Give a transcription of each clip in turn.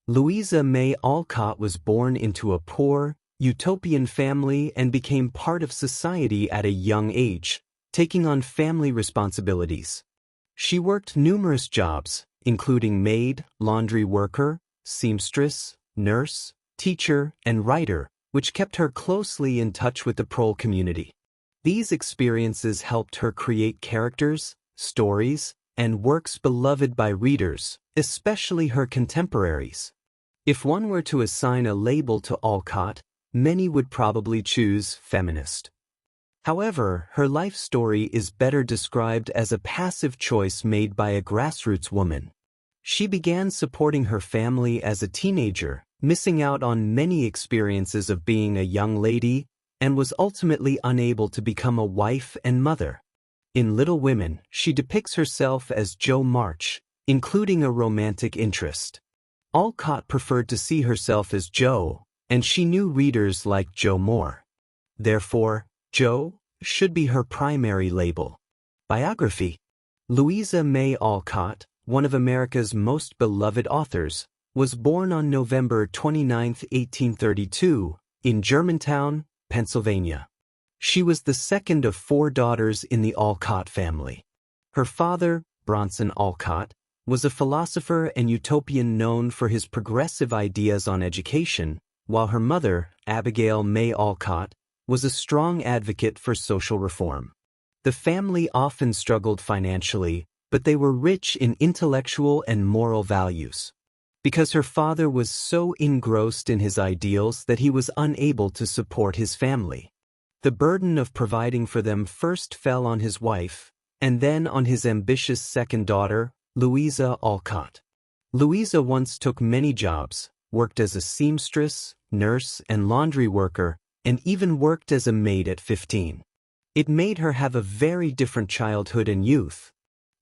Louisa May Alcott was born into a poor, utopian family and became part of society at a young age, taking on family responsibilities. She worked numerous jobs, including maid, laundry worker, seamstress, nurse, teacher, and writer, which kept her closely in touch with the prole community. These experiences helped her create characters, stories, and works beloved by readers, especially her contemporaries. If one were to assign a label to Alcott, many would probably choose feminist. However, her life story is better described as a passive choice made by a grassroots woman. She began supporting her family as a teenager, missing out on many experiences of being a young lady, and was ultimately unable to become a wife and mother. In Little Women, she depicts herself as Jo March, including a romantic interest. Alcott preferred to see herself as Jo, and she knew readers liked Jo more. Therefore, Jo should be her primary label. Biography. Louisa May Alcott, one of America's most beloved authors, was born on November 29, 1832, in Germantown, Pennsylvania. She was the second of 4 daughters in the Alcott family. Her father, Bronson Alcott, was a philosopher and utopian known for his progressive ideas on education, while her mother, Abigail May Alcott, was a strong advocate for social reform. The family often struggled financially, but they were rich in intellectual and moral values. Because her father was so engrossed in his ideals that he was unable to support his family. The burden of providing for them first fell on his wife, and then on his ambitious second daughter, Louisa Alcott. Louisa once took many jobs, worked as a seamstress, nurse, and laundry worker, and even worked as a maid at 15. It made her have a very different childhood and youth.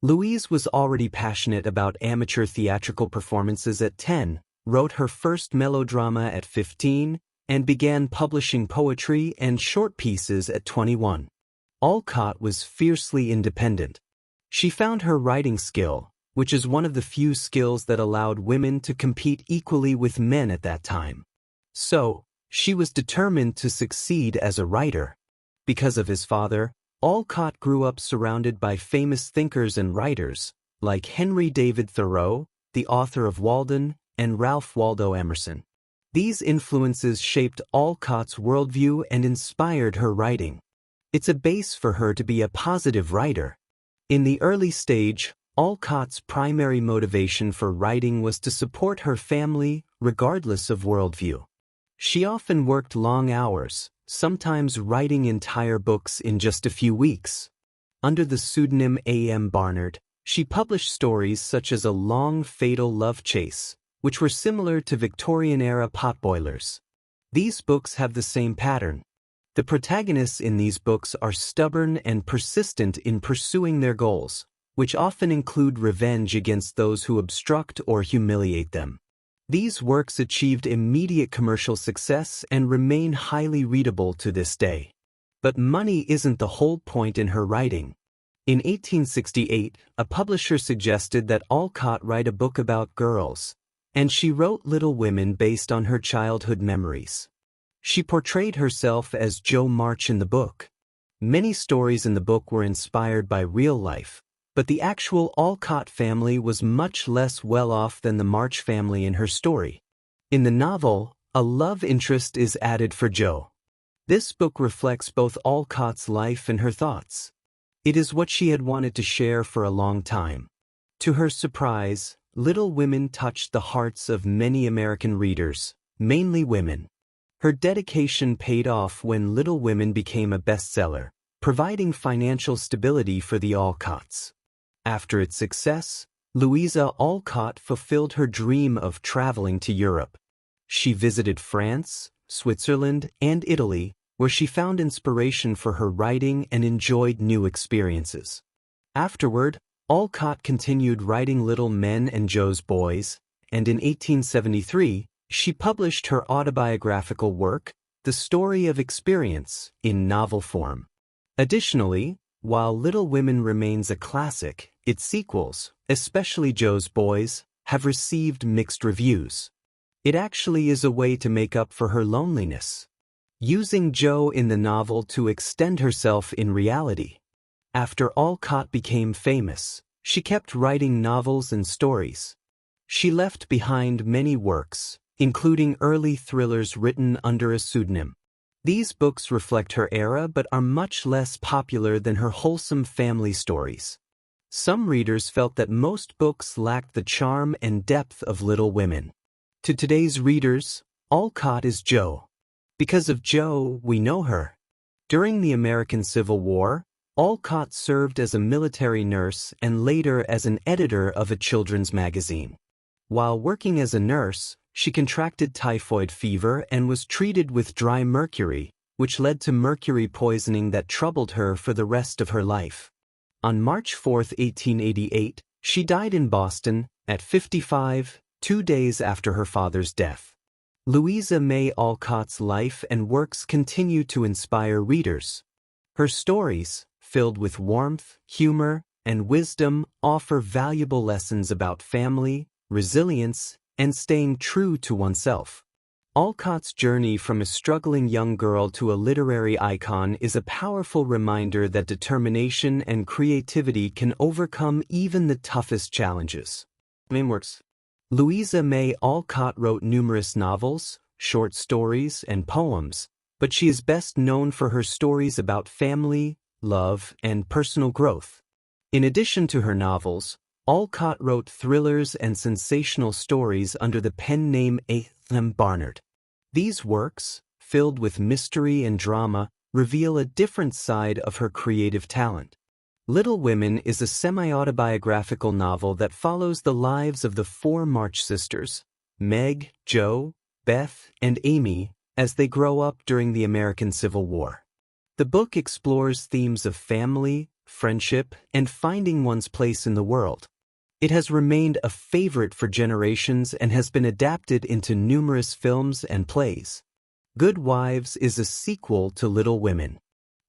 Louise was already passionate about amateur theatrical performances at 10, wrote her first melodrama at 15, and began publishing poetry and short pieces at 21. Alcott was fiercely independent. She found her writing skill, which is one of the few skills that allowed women to compete equally with men at that time. So, she was determined to succeed as a writer. Because of his father, Alcott grew up surrounded by famous thinkers and writers, like Henry David Thoreau, the author of Walden, and Ralph Waldo Emerson. These influences shaped Alcott's worldview and inspired her writing. It's a base for her to be a positive writer. In the early stage, Alcott's primary motivation for writing was to support her family, regardless of worldview. She often worked long hours, sometimes writing entire books in just a few weeks. Under the pseudonym A.M. Barnard, she published stories such as A Long Fatal Love Chase, which were similar to Victorian-era potboilers. These books have the same pattern. The protagonists in these books are stubborn and persistent in pursuing their goals, which often include revenge against those who obstruct or humiliate them. These works achieved immediate commercial success and remain highly readable to this day. But money isn't the whole point in her writing. In 1868, a publisher suggested that Alcott write a book about girls, and she wrote Little Women based on her childhood memories. She portrayed herself as Jo March in the book. Many stories in the book were inspired by real life, but the actual Alcott family was much less well-off than the March family in her story. In the novel, a love interest is added for Jo. This book reflects both Alcott's life and her thoughts. It is what she had wanted to share for a long time. To her surprise, Little Women touched the hearts of many American readers, mainly women. Her dedication paid off when Little Women became a bestseller, providing financial stability for the Alcotts. After its success, Louisa Alcott fulfilled her dream of traveling to Europe. She visited France, Switzerland, and Italy, where she found inspiration for her writing and enjoyed new experiences. Afterward, Alcott continued writing Little Men and Jo's Boys, and in 1873, she published her autobiographical work, The Story of Experience, in novel form. Additionally, while Little Women remains a classic, its sequels, especially Jo's Boys, have received mixed reviews. It actually is a way to make up for her loneliness, using Jo in the novel to extend herself in reality. After Alcott became famous, she kept writing novels and stories. She left behind many works, including early thrillers written under a pseudonym. These books reflect her era but are much less popular than her wholesome family stories. Some readers felt that most books lacked the charm and depth of Little Women. To today's readers, Alcott is Jo. Because of Jo, we know her. During the American Civil War, Alcott served as a military nurse and later as an editor of a children's magazine. While working as a nurse, she contracted typhoid fever and was treated with dry mercury, which led to mercury poisoning that troubled her for the rest of her life. On March 4, 1888, she died in Boston, at 55, 2 days after her father's death. Louisa May Alcott's life and works continue to inspire readers. Her stories, filled with warmth, humor, and wisdom, offer valuable lessons about family, resilience, and staying true to oneself. Alcott's journey from a struggling young girl to a literary icon is a powerful reminder that determination and creativity can overcome even the toughest challenges. Main works. Louisa May Alcott wrote numerous novels, short stories, and poems, but she is best known for her stories about family, love, and personal growth. In addition to her novels, Alcott wrote thrillers and sensational stories under the pen name A.M. Barnard. These works, filled with mystery and drama, reveal a different side of her creative talent. Little Women is a semi-autobiographical novel that follows the lives of the 4 March sisters, Meg, Jo, Beth, and Amy, as they grow up during the American Civil War. The book explores themes of family, friendship, and finding one's place in the world. It has remained a favorite for generations and has been adapted into numerous films and plays. Good Wives is a sequel to Little Women.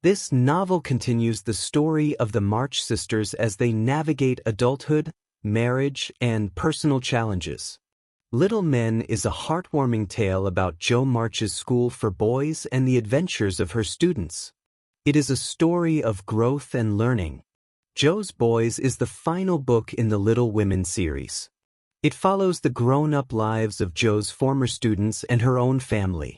This novel continues the story of the March sisters as they navigate adulthood, marriage, and personal challenges. Little Men is a heartwarming tale about Jo March's school for boys and the adventures of her students. It is a story of growth and learning. Jo's Boys is the final book in the Little Women series. It follows the grown-up lives of Jo's former students and her own family.